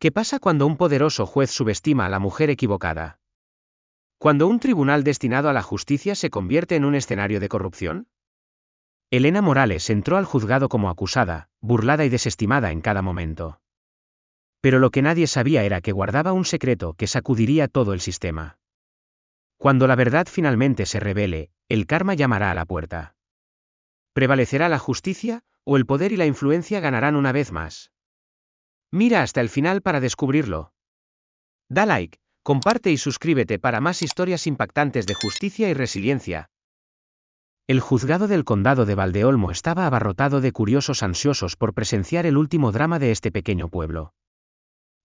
¿Qué pasa cuando un poderoso juez subestima a la mujer equivocada? ¿Cuando un tribunal destinado a la justicia se convierte en un escenario de corrupción? Elena Morales entró al juzgado como acusada, burlada y desestimada en cada momento. Pero lo que nadie sabía era que guardaba un secreto que sacudiría todo el sistema. Cuando la verdad finalmente se revele, el karma llamará a la puerta. ¿Prevalecerá la justicia, o el poder y la influencia ganarán una vez más? Mira hasta el final para descubrirlo. Da like, comparte y suscríbete para más historias impactantes de justicia y resiliencia. El juzgado del condado de Valdeolmo estaba abarrotado de curiosos ansiosos por presenciar el último drama de este pequeño pueblo.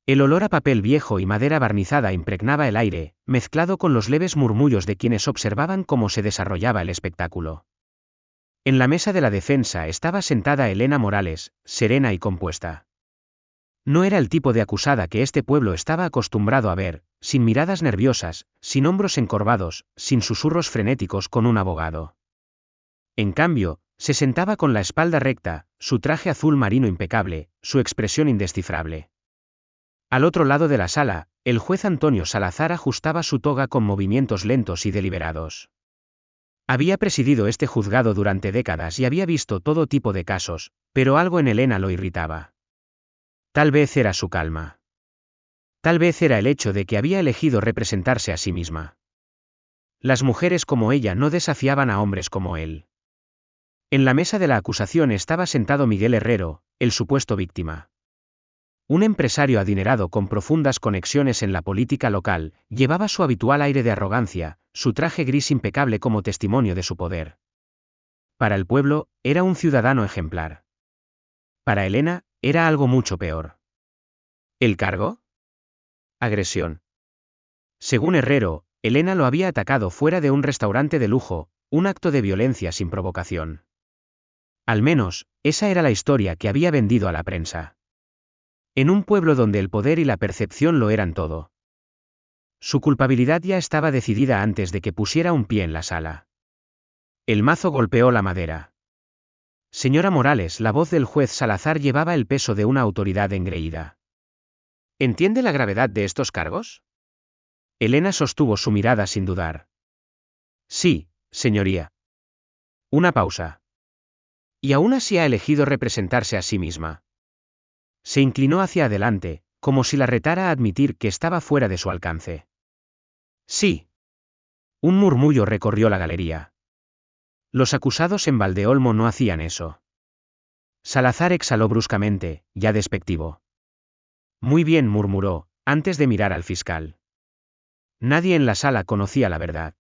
El olor a papel viejo y madera barnizada impregnaba el aire, mezclado con los leves murmullos de quienes observaban cómo se desarrollaba el espectáculo. En la mesa de la defensa estaba sentada Elena Morales, serena y compuesta. No era el tipo de acusada que este pueblo estaba acostumbrado a ver, sin miradas nerviosas, sin hombros encorvados, sin susurros frenéticos con un abogado. En cambio, se sentaba con la espalda recta, su traje azul marino impecable, su expresión indescifrable. Al otro lado de la sala, el juez Antonio Salazar ajustaba su toga con movimientos lentos y deliberados. Había presidido este juzgado durante décadas y había visto todo tipo de casos, pero algo en Elena lo irritaba. Tal vez era su calma. Tal vez era el hecho de que había elegido representarse a sí misma. Las mujeres como ella no desafiaban a hombres como él. En la mesa de la acusación estaba sentado Miguel Herrero, el supuesto víctima. Un empresario adinerado con profundas conexiones en la política local, llevaba su habitual aire de arrogancia, su traje gris impecable como testimonio de su poder. Para el pueblo, era un ciudadano ejemplar. Para Elena, era algo mucho peor. ¿El cargo? Agresión. Según Herrero, Elena lo había atacado fuera de un restaurante de lujo, un acto de violencia sin provocación. Al menos, esa era la historia que había vendido a la prensa. En un pueblo donde el poder y la percepción lo eran todo. Su culpabilidad ya estaba decidida antes de que pusiera un pie en la sala. El mazo golpeó la madera. Señora Morales, la voz del juez Salazar llevaba el peso de una autoridad engreída. ¿Entiende la gravedad de estos cargos? Elena sostuvo su mirada sin dudar. Sí, señoría. Una pausa. Y aún así ha elegido representarse a sí misma. Se inclinó hacia adelante, como si la retara a admitir que estaba fuera de su alcance. Sí. Un murmullo recorrió la galería. Los acusados en Valdeolmo no hacían eso. Salazar exhaló bruscamente, ya despectivo. Muy bien, murmuró, antes de mirar al fiscal. Nadie en la sala conocía la verdad.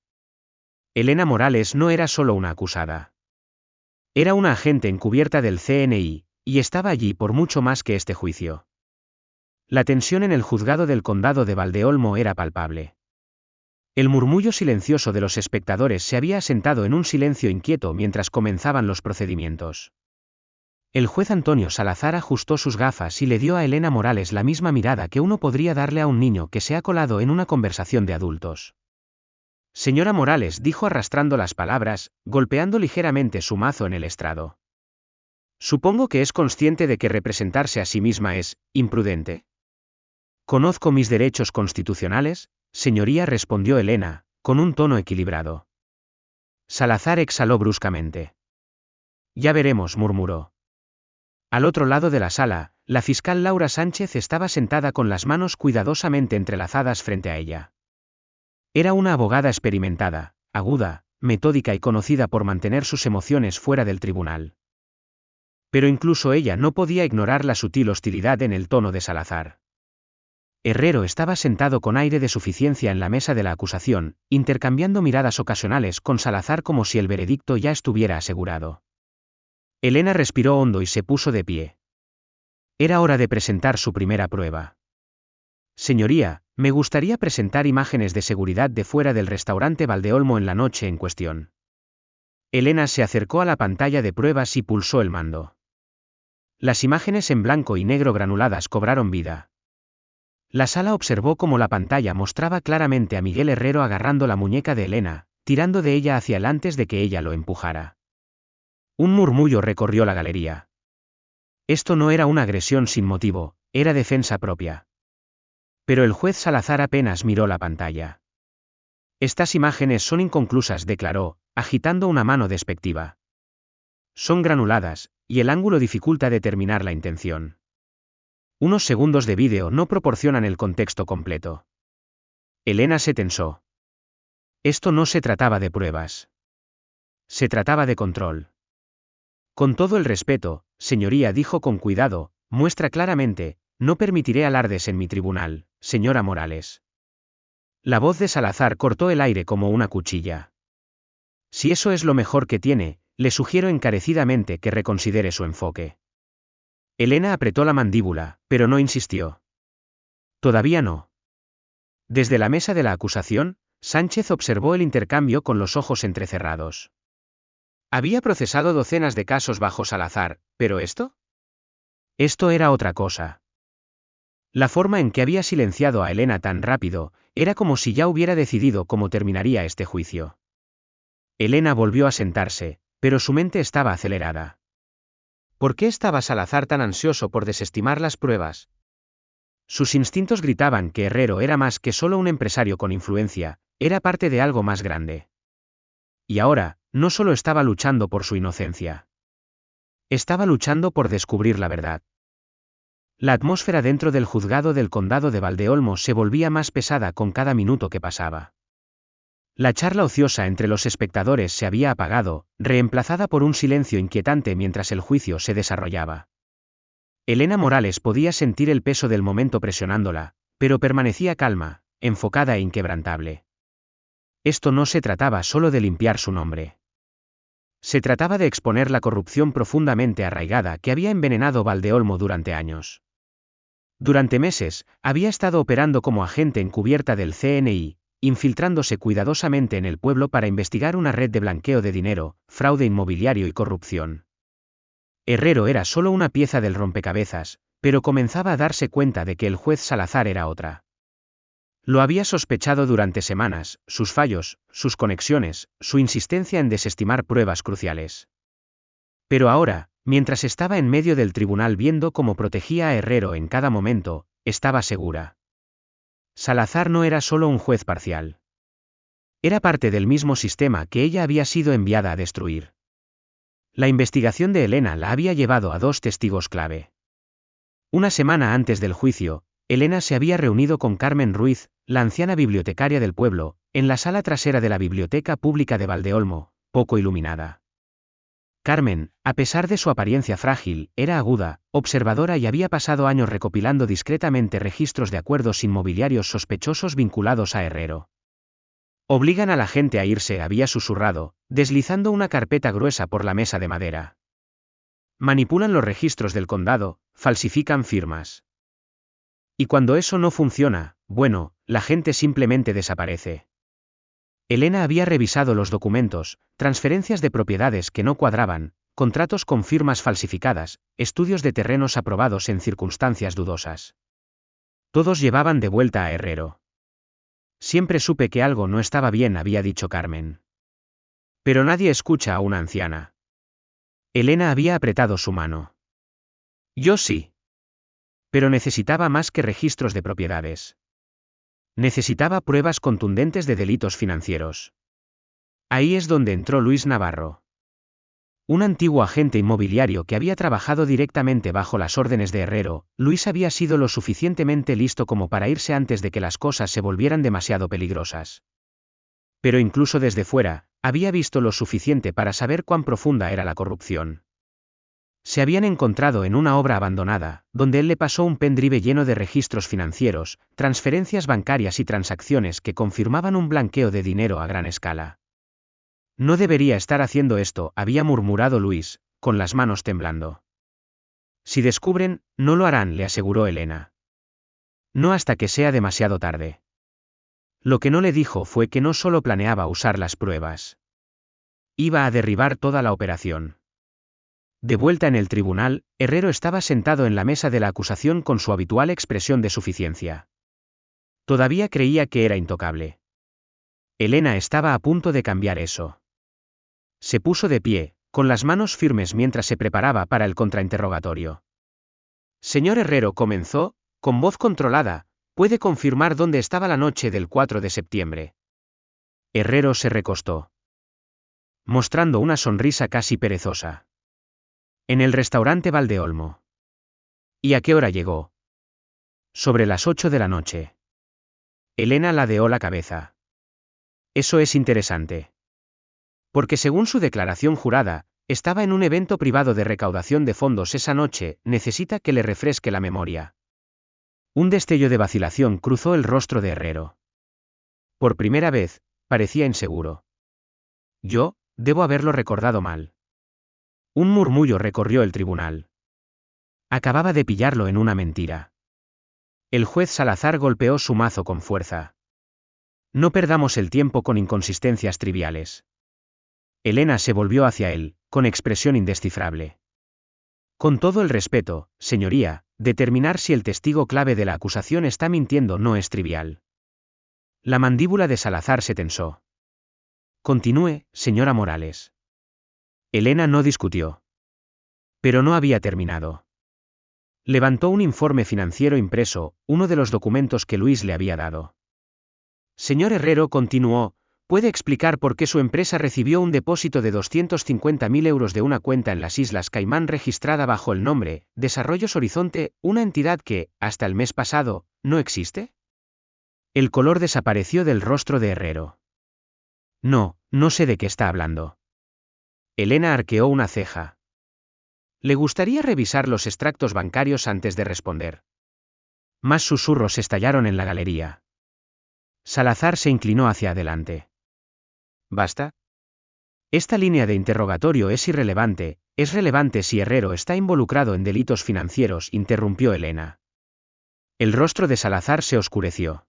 Elena Morales no era solo una acusada. Era una agente encubierta del CNI, y estaba allí por mucho más que este juicio. La tensión en el juzgado del condado de Valdeolmo era palpable. El murmullo silencioso de los espectadores se había asentado en un silencio inquieto mientras comenzaban los procedimientos. El juez Antonio Salazar ajustó sus gafas y le dio a Elena Morales la misma mirada que uno podría darle a un niño que se ha colado en una conversación de adultos. Señora Morales, dijo arrastrando las palabras, golpeando ligeramente su mazo en el estrado. Supongo que es consciente de que representarse a sí misma es imprudente. Conozco mis derechos constitucionales, señoría, respondió Elena, con un tono equilibrado. Salazar exhaló bruscamente. Ya veremos, murmuró. Al otro lado de la sala, la fiscal Laura Sánchez estaba sentada con las manos cuidadosamente entrelazadas frente a ella. Era una abogada experimentada, aguda, metódica y conocida por mantener sus emociones fuera del tribunal. Pero incluso ella no podía ignorar la sutil hostilidad en el tono de Salazar. Herrero estaba sentado con aire de suficiencia en la mesa de la acusación, intercambiando miradas ocasionales con Salazar como si el veredicto ya estuviera asegurado. Elena respiró hondo y se puso de pie. Era hora de presentar su primera prueba. Señoría, me gustaría presentar imágenes de seguridad de fuera del restaurante Valdeolmo en la noche en cuestión. Elena se acercó a la pantalla de pruebas y pulsó el mando. Las imágenes en blanco y negro granuladas cobraron vida. La sala observó cómo la pantalla mostraba claramente a Miguel Herrero agarrando la muñeca de Elena, tirando de ella hacia él antes de que ella lo empujara. Un murmullo recorrió la galería. Esto no era una agresión sin motivo, era defensa propia. Pero el juez Salazar apenas miró la pantalla. Estas imágenes son inconclusas, declaró, agitando una mano despectiva. Son granuladas, y el ángulo dificulta determinar la intención. Unos segundos de vídeo no proporcionan el contexto completo. Elena se tensó. Esto no se trataba de pruebas. Se trataba de control. Con todo el respeto, señoría, dijo con cuidado, muestra claramente, no permitiré alardes en mi tribunal, señora Morales. La voz de Salazar cortó el aire como una cuchilla. Si eso es lo mejor que tiene, le sugiero encarecidamente que reconsidere su enfoque. Elena apretó la mandíbula, pero no insistió. Todavía no. Desde la mesa de la acusación, Sánchez observó el intercambio con los ojos entrecerrados. Había procesado docenas de casos bajo Salazar, ¿pero esto? Esto era otra cosa. La forma en que había silenciado a Elena tan rápido, era como si ya hubiera decidido cómo terminaría este juicio. Elena volvió a sentarse, pero su mente estaba acelerada. ¿Por qué estaba Salazar tan ansioso por desestimar las pruebas? Sus instintos gritaban que Herrero era más que solo un empresario con influencia, era parte de algo más grande. Y ahora, no solo estaba luchando por su inocencia. Estaba luchando por descubrir la verdad. La atmósfera dentro del juzgado del condado de Valdeolmo se volvía más pesada con cada minuto que pasaba. La charla ociosa entre los espectadores se había apagado, reemplazada por un silencio inquietante mientras el juicio se desarrollaba. Elena Morales podía sentir el peso del momento presionándola, pero permanecía calma, enfocada e inquebrantable. Esto no se trataba solo de limpiar su nombre. Se trataba de exponer la corrupción profundamente arraigada que había envenenado Valdeolmo durante años. Durante meses, había estado operando como agente encubierta del CNI, infiltrándose cuidadosamente en el pueblo para investigar una red de blanqueo de dinero, fraude inmobiliario y corrupción. Herrero era solo una pieza del rompecabezas, pero comenzaba a darse cuenta de que el juez Salazar era otra. Lo había sospechado durante semanas, sus fallos, sus conexiones, su insistencia en desestimar pruebas cruciales. Pero ahora, mientras estaba en medio del tribunal viendo cómo protegía a Herrero en cada momento, estaba segura. Salazar no era solo un juez parcial. Era parte del mismo sistema que ella había sido enviada a destruir. La investigación de Elena la había llevado a dos testigos clave. Una semana antes del juicio, Elena se había reunido con Carmen Ruiz, la anciana bibliotecaria del pueblo, en la sala trasera de la Biblioteca Pública de Valdeolmo, poco iluminada. Carmen, a pesar de su apariencia frágil, era aguda, observadora y había pasado años recopilando discretamente registros de acuerdos inmobiliarios sospechosos vinculados a Herrero. Obligan a la gente a irse, había susurrado, deslizando una carpeta gruesa por la mesa de madera. Manipulan los registros del condado, falsifican firmas. Y cuando eso no funciona, bueno, la gente simplemente desaparece. Elena había revisado los documentos, transferencias de propiedades que no cuadraban, contratos con firmas falsificadas, estudios de terrenos aprobados en circunstancias dudosas. Todos llevaban de vuelta a Herrero. Siempre supe que algo no estaba bien, había dicho Carmen. Pero nadie escucha a una anciana. Elena había apretado su mano. Yo sí. Pero necesitaba más que registros de propiedades. Necesitaba pruebas contundentes de delitos financieros. Ahí es donde entró Luis Navarro. Un antiguo agente inmobiliario que había trabajado directamente bajo las órdenes de Herrero. Luis había sido lo suficientemente listo como para irse antes de que las cosas se volvieran demasiado peligrosas. Pero incluso desde fuera, había visto lo suficiente para saber cuán profunda era la corrupción. Se habían encontrado en una obra abandonada, donde él le pasó un pendrive lleno de registros financieros, transferencias bancarias y transacciones que confirmaban un blanqueo de dinero a gran escala. No debería estar haciendo esto, había murmurado Luis, con las manos temblando. Si descubren, no lo harán, le aseguró Elena. No hasta que sea demasiado tarde. Lo que no le dijo fue que no solo planeaba usar las pruebas. Iba a derribar toda la operación. De vuelta en el tribunal, Herrero estaba sentado en la mesa de la acusación con su habitual expresión de suficiencia. Todavía creía que era intocable. Elena estaba a punto de cambiar eso. Se puso de pie, con las manos firmes mientras se preparaba para el contrainterrogatorio. Señor Herrero, comenzó, con voz controlada, ¿Puede confirmar dónde estaba la noche del 4 de septiembre? Herrero se recostó, mostrando una sonrisa casi perezosa. En el restaurante Valdeolmo. ¿Y a qué hora llegó? Sobre las 8 de la noche. Elena ladeó la cabeza. Eso es interesante. Porque según su declaración jurada, estaba en un evento privado de recaudación de fondos esa noche, necesita que le refresque la memoria. Un destello de vacilación cruzó el rostro de Herrero. Por primera vez, parecía inseguro. Yo, debo haberlo recordado mal. Un murmullo recorrió el tribunal. Acababa de pillarlo en una mentira. El juez Salazar golpeó su mazo con fuerza. No perdamos el tiempo con inconsistencias triviales. Elena se volvió hacia él, con expresión indescifrable. Con todo el respeto, señoría, determinar si el testigo clave de la acusación está mintiendo no es trivial. La mandíbula de Salazar se tensó. Continúe, señora Morales. Elena no discutió. Pero no había terminado. Levantó un informe financiero impreso, uno de los documentos que Luis le había dado. Señor Herrero, continuó, ¿puede explicar por qué su empresa recibió un depósito de 250.000 euros de una cuenta en las Islas Caimán registrada bajo el nombre Desarrollos Horizonte, una entidad que, hasta el mes pasado, no existe? El color desapareció del rostro de Herrero. No sé de qué está hablando. Elena arqueó una ceja. ¿Le gustaría revisar los extractos bancarios antes de responder? Más susurros estallaron en la galería. Salazar se inclinó hacia adelante. ¿Basta? Esta línea de interrogatorio es irrelevante, es relevante si Herrero está involucrado en delitos financieros, interrumpió Elena. El rostro de Salazar se oscureció.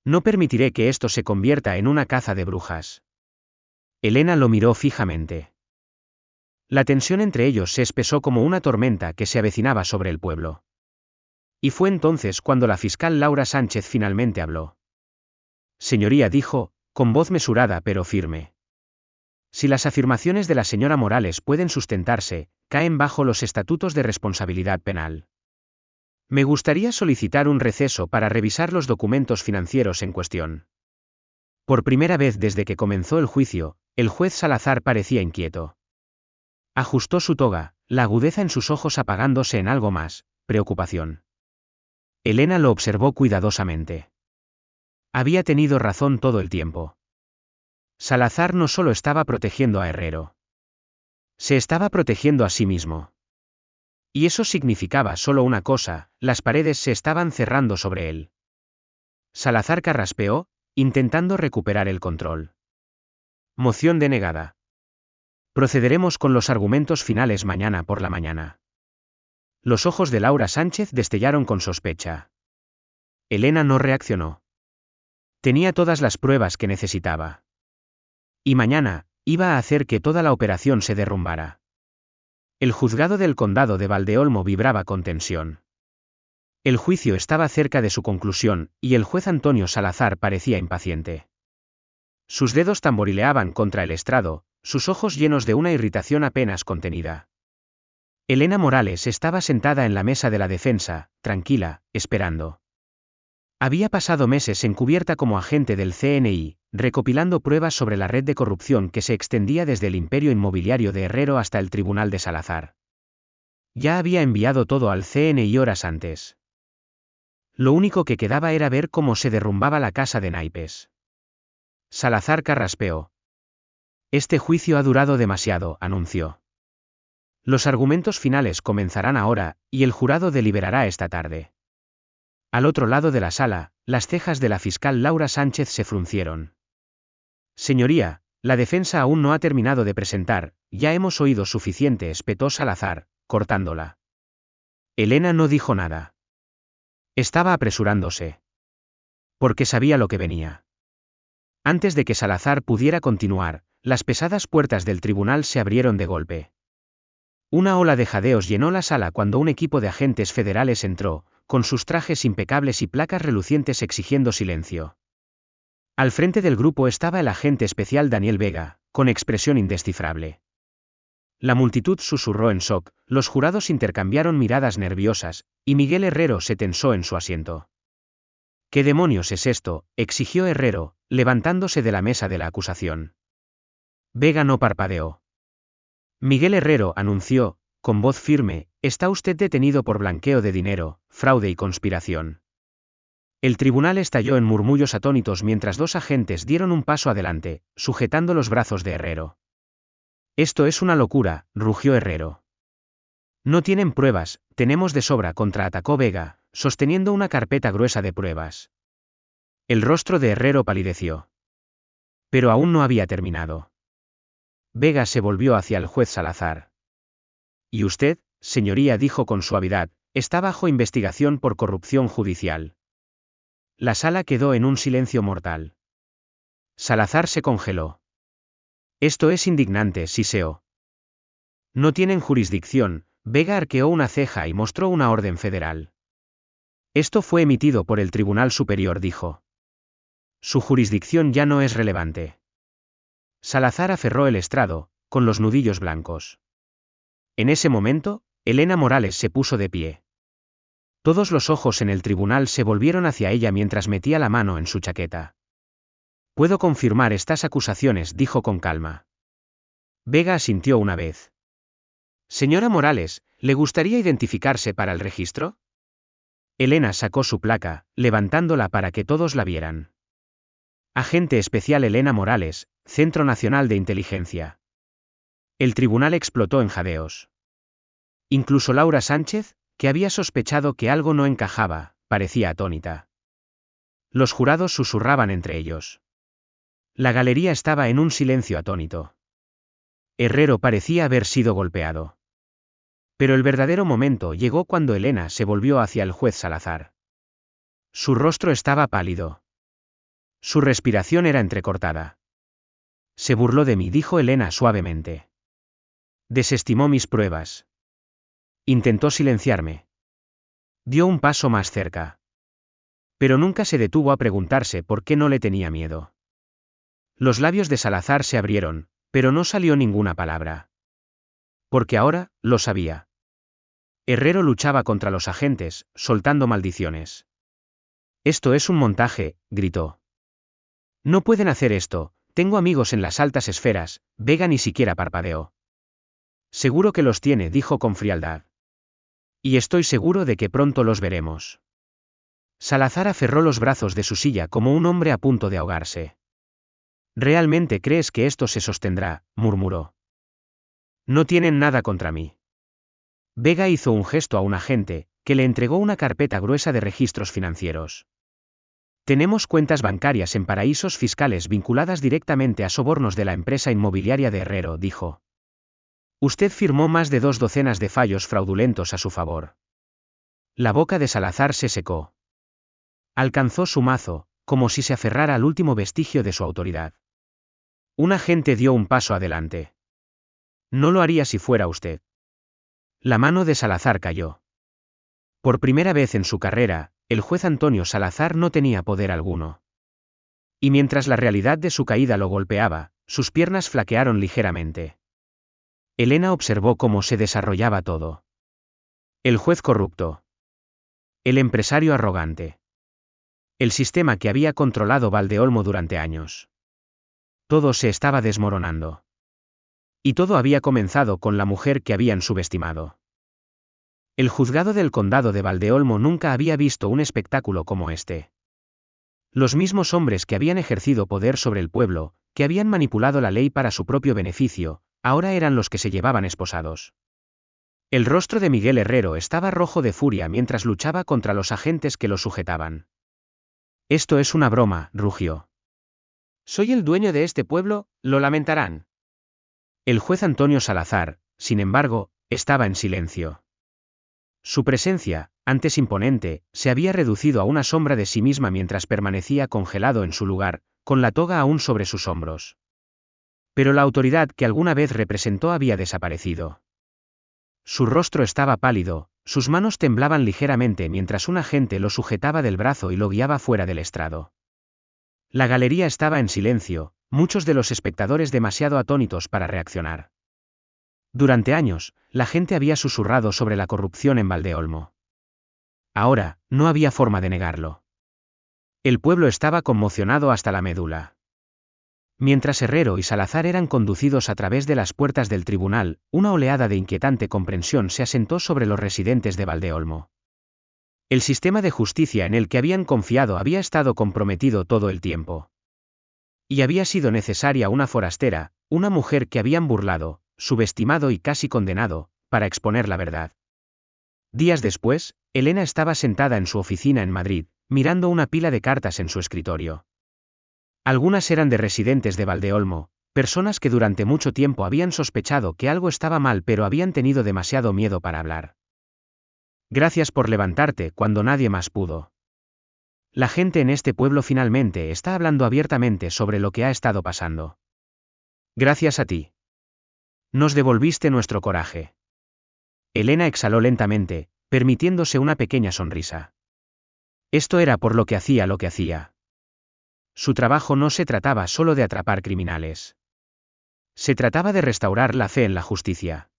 No permitiré que esto se convierta en una caza de brujas. Elena lo miró fijamente. La tensión entre ellos se espesó como una tormenta que se avecinaba sobre el pueblo. Y fue entonces cuando la fiscal Laura Sánchez finalmente habló. Señoría, dijo, con voz mesurada pero firme. Si las afirmaciones de la señora Morales pueden sustentarse, caen bajo los estatutos de responsabilidad penal. Me gustaría solicitar un receso para revisar los documentos financieros en cuestión. Por primera vez desde que comenzó el juicio, el juez Salazar parecía inquieto. Ajustó su toga, la agudeza en sus ojos apagándose en algo más, preocupación. Elena lo observó cuidadosamente. Había tenido razón todo el tiempo. Salazar no solo estaba protegiendo a Herrero. Se estaba protegiendo a sí mismo. Y eso significaba solo una cosa, las paredes se estaban cerrando sobre él. Salazar carraspeó, intentando recuperar el control. Moción denegada. Procederemos con los argumentos finales mañana por la mañana. Los ojos de Laura Sánchez destellaron con sospecha. Elena no reaccionó. Tenía todas las pruebas que necesitaba. Y mañana, iba a hacer que toda la operación se derrumbara. El juzgado del condado de Valdeolmo vibraba con tensión. El juicio estaba cerca de su conclusión, y el juez Antonio Salazar parecía impaciente. Sus dedos tamborileaban contra el estrado, sus ojos llenos de una irritación apenas contenida. Elena Morales estaba sentada en la mesa de la defensa, tranquila, esperando. Había pasado meses encubierta como agente del CNI, recopilando pruebas sobre la red de corrupción que se extendía desde el imperio inmobiliario de Herrero hasta el tribunal de Salazar. Ya había enviado todo al CNI horas antes. Lo único que quedaba era ver cómo se derrumbaba la casa de naipes. Salazar carraspeó. Este juicio ha durado demasiado, anunció. Los argumentos finales comenzarán ahora, y el jurado deliberará esta tarde. Al otro lado de la sala, las cejas de la fiscal Laura Sánchez se fruncieron. Señoría, la defensa aún no ha terminado de presentar, ya hemos oído suficiente, espetó Salazar, cortándola. Elena no dijo nada. Estaba apresurándose. Porque sabía lo que venía. Antes de que Salazar pudiera continuar, las pesadas puertas del tribunal se abrieron de golpe. Una ola de jadeos llenó la sala cuando un equipo de agentes federales entró, con sus trajes impecables y placas relucientes exigiendo silencio. Al frente del grupo estaba el agente especial Daniel Vega, con expresión indescifrable. La multitud susurró en shock, los jurados intercambiaron miradas nerviosas, y Miguel Herrero se tensó en su asiento. ¿Qué demonios es esto?, exigió Herrero, levantándose de la mesa de la acusación. Vega no parpadeó. Miguel Herrero anunció, con voz firme, está usted detenido por blanqueo de dinero, fraude y conspiración. El tribunal estalló en murmullos atónitos mientras dos agentes dieron un paso adelante, sujetando los brazos de Herrero. Esto es una locura, rugió Herrero. No tienen pruebas, tenemos de sobra, contraatacó Vega, sosteniendo una carpeta gruesa de pruebas. El rostro de Herrero palideció. Pero aún no había terminado. Vega se volvió hacia el juez Salazar. Y usted, señoría, dijo con suavidad, está bajo investigación por corrupción judicial. La sala quedó en un silencio mortal. Salazar se congeló. Esto es indignante, siseó. No tienen jurisdicción. Vega arqueó una ceja y mostró una orden federal. Esto fue emitido por el Tribunal Superior, dijo. Su jurisdicción ya no es relevante. Salazar aferró el estrado, con los nudillos blancos. En ese momento, Elena Morales se puso de pie. Todos los ojos en el tribunal se volvieron hacia ella mientras metía la mano en su chaqueta. Puedo confirmar estas acusaciones, dijo con calma. Vega asintió una vez. Señora Morales, ¿le gustaría identificarse para el registro? Elena sacó su placa, levantándola para que todos la vieran. Agente especial Elena Morales, Centro Nacional de Inteligencia. El tribunal explotó en jadeos. Incluso Laura Sánchez, que había sospechado que algo no encajaba, parecía atónita. Los jurados susurraban entre ellos. La galería estaba en un silencio atónito. Herrero parecía haber sido golpeado. Pero el verdadero momento llegó cuando Elena se volvió hacia el juez Salazar. Su rostro estaba pálido. Su respiración era entrecortada. Se burló de mí, dijo Elena suavemente. Desestimó mis pruebas. Intentó silenciarme. Dio un paso más cerca. Pero nunca se detuvo a preguntarse por qué no le tenía miedo. Los labios de Salazar se abrieron, pero no salió ninguna palabra. Porque ahora, lo sabía. Herrero luchaba contra los agentes, soltando maldiciones. Esto es un montaje, gritó. No pueden hacer esto, tengo amigos en las altas esferas. Vega ni siquiera parpadeó. Seguro que los tiene, dijo con frialdad. Y estoy seguro de que pronto los veremos. Salazar aferró los brazos de su silla como un hombre a punto de ahogarse. ¿Realmente crees que esto se sostendrá?, murmuró. No tienen nada contra mí. Vega hizo un gesto a un agente, que le entregó una carpeta gruesa de registros financieros. Tenemos cuentas bancarias en paraísos fiscales vinculadas directamente a sobornos de la empresa inmobiliaria de Herrero, dijo. Usted firmó más de 2 docenas de fallos fraudulentos a su favor. La boca de Salazar se secó. Alcanzó su mazo, como si se aferrara al último vestigio de su autoridad. Un agente dio un paso adelante. No lo haría si fuera usted. La mano de Salazar cayó. Por primera vez en su carrera, el juez Antonio Salazar no tenía poder alguno. Y mientras la realidad de su caída lo golpeaba, sus piernas flaquearon ligeramente. Elena observó cómo se desarrollaba todo. El juez corrupto. El empresario arrogante. El sistema que había controlado Valdeolmo durante años. Todo se estaba desmoronando. Y todo había comenzado con la mujer que habían subestimado. El juzgado del condado de Valdeolmo nunca había visto un espectáculo como este. Los mismos hombres que habían ejercido poder sobre el pueblo, que habían manipulado la ley para su propio beneficio, ahora eran los que se llevaban esposados. El rostro de Miguel Herrero estaba rojo de furia mientras luchaba contra los agentes que lo sujetaban. Esto es una broma, rugió. Soy el dueño de este pueblo, lo lamentarán. El juez Antonio Salazar, sin embargo, estaba en silencio. Su presencia, antes imponente, se había reducido a una sombra de sí misma mientras permanecía congelado en su lugar, con la toga aún sobre sus hombros. Pero la autoridad que alguna vez representó había desaparecido. Su rostro estaba pálido, sus manos temblaban ligeramente mientras un agente lo sujetaba del brazo y lo guiaba fuera del estrado. La galería estaba en silencio, muchos de los espectadores demasiado atónitos para reaccionar. Durante años, la gente había susurrado sobre la corrupción en Valdeolmo. Ahora, no había forma de negarlo. El pueblo estaba conmocionado hasta la médula. Mientras Herrero y Salazar eran conducidos a través de las puertas del tribunal, una oleada de inquietante comprensión se asentó sobre los residentes de Valdeolmo. El sistema de justicia en el que habían confiado había estado comprometido todo el tiempo. Y había sido necesaria una forastera, una mujer que habían burlado, subestimado y casi condenado, para exponer la verdad. Días después, Elena estaba sentada en su oficina en Madrid, mirando una pila de cartas en su escritorio. Algunas eran de residentes de Valdeolmo, personas que durante mucho tiempo habían sospechado que algo estaba mal pero habían tenido demasiado miedo para hablar. Gracias por levantarte cuando nadie más pudo. La gente en este pueblo finalmente está hablando abiertamente sobre lo que ha estado pasando. Gracias a ti. Nos devolviste nuestro coraje. Elena exhaló lentamente, permitiéndose una pequeña sonrisa. Esto era por lo que hacía. Su trabajo no se trataba solo de atrapar criminales. Se trataba de restaurar la fe en la justicia.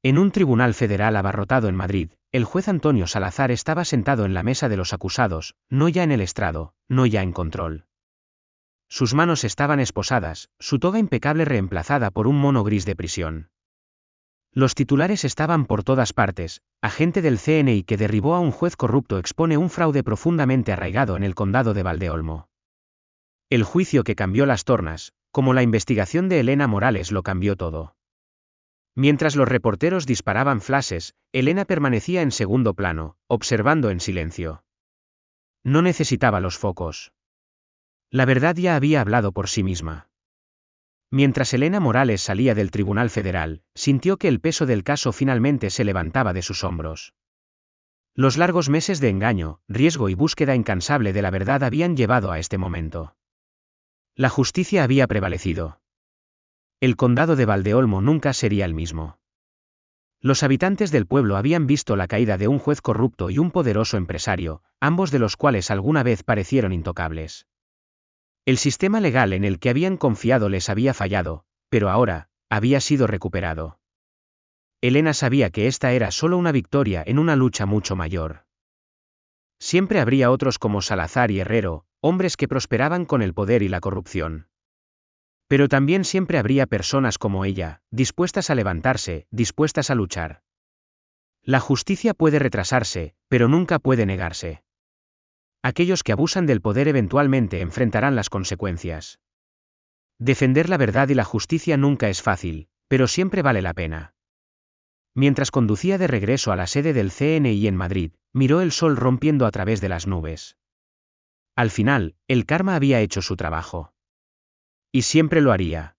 En un tribunal federal abarrotado en Madrid, el juez Antonio Salazar estaba sentado en la mesa de los acusados, no ya en el estrado, no ya en control. Sus manos estaban esposadas, su toga impecable reemplazada por un mono gris de prisión. Los titulares estaban por todas partes: agente del CNI que derribó a un juez corrupto expone un fraude profundamente arraigado en el condado de Valdeolmo. El juicio que cambió las tornas, como la investigación de Elena Morales lo cambió todo. Mientras los reporteros disparaban flashes, Elena permanecía en segundo plano, observando en silencio. No necesitaba los focos. La verdad ya había hablado por sí misma. Mientras Elena Morales salía del Tribunal Federal, sintió que el peso del caso finalmente se levantaba de sus hombros. Los largos meses de engaño, riesgo y búsqueda incansable de la verdad habían llevado a este momento. La justicia había prevalecido. El condado de Valdeolmo nunca sería el mismo. Los habitantes del pueblo habían visto la caída de un juez corrupto y un poderoso empresario, ambos de los cuales alguna vez parecieron intocables. El sistema legal en el que habían confiado les había fallado, pero ahora, había sido recuperado. Elena sabía que esta era solo una victoria en una lucha mucho mayor. Siempre habría otros como Salazar y Herrero, hombres que prosperaban con el poder y la corrupción. Pero también siempre habría personas como ella, dispuestas a levantarse, dispuestas a luchar. La justicia puede retrasarse, pero nunca puede negarse. Aquellos que abusan del poder eventualmente enfrentarán las consecuencias. Defender la verdad y la justicia nunca es fácil, pero siempre vale la pena. Mientras conducía de regreso a la sede del CNI en Madrid, miró el sol rompiendo a través de las nubes. Al final, el karma había hecho su trabajo. Y siempre lo haría.